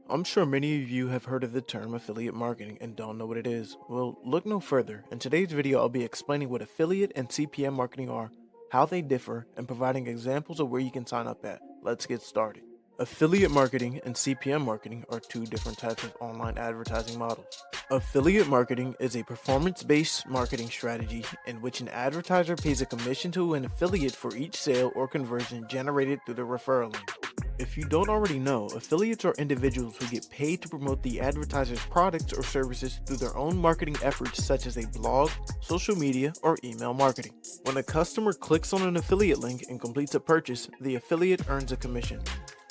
I'm sure many of you have heard of the term affiliate marketing and don't know what it is. Well, look no further. In today's video, I'll be explaining what affiliate and CPM marketing are, how they differ, and providing examples of where you can sign up at. Let's get started. Affiliate marketing and CPM marketing are two different types of online advertising models. Affiliate marketing is a performance-based marketing strategy in which an advertiser pays a commission to an affiliate for each sale or conversion generated through the referral link. If you don't already know, affiliates are individuals who get paid to promote the advertiser's products or services through their own marketing efforts such as a blog, social media, or email marketing. When a customer clicks on an affiliate link and completes a purchase, the affiliate earns a commission.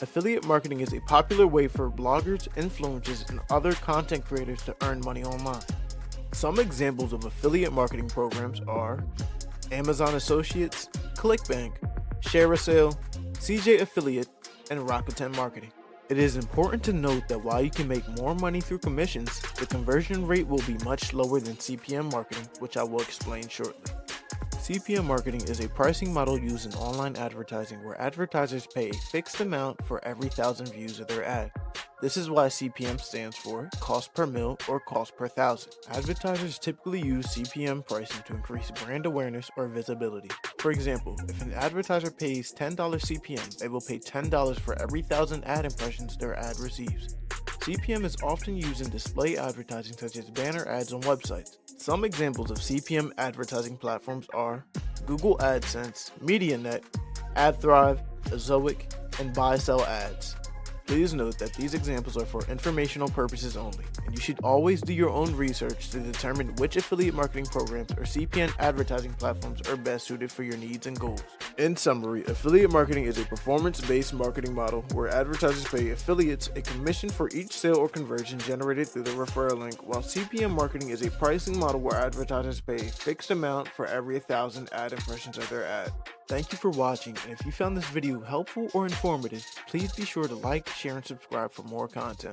Affiliate marketing is a popular way for bloggers, influencers, and other content creators to earn money online. Some examples of affiliate marketing programs are Amazon Associates, ClickBank, ShareASale, CJ Affiliate, and Rakuten Marketing. It is important to note that while you can make more money through commissions, the conversion rate will be much lower than CPM marketing, which I will explain shortly. CPM marketing is a pricing model used in online advertising where advertisers pay a fixed amount for every 1,000 views of their ad. This is why CPM stands for cost per mil or cost per thousand. Advertisers typically use CPM pricing to increase brand awareness or visibility. For example, if an advertiser pays $10 CPM, they will pay $10 for every 1,000 ad impressions their ad receives. CPM is often used in display advertising such as banner ads on websites. Some examples of CPM advertising platforms are Google AdSense, MediaNet, AdThrive, Azoic, and Buy-Sell Ads. Please note that these examples are for informational purposes only, and you should always do your own research to determine which affiliate marketing programs or CPM advertising platforms are best suited for your needs and goals. In summary, affiliate marketing is a performance-based marketing model where advertisers pay affiliates a commission for each sale or conversion generated through the referral link, while CPM marketing is a pricing model where advertisers pay a fixed amount for every 1,000 ad impressions of their ad. Thank you for watching, and if you found this video helpful or informative, please be sure to like, share, and subscribe for more content.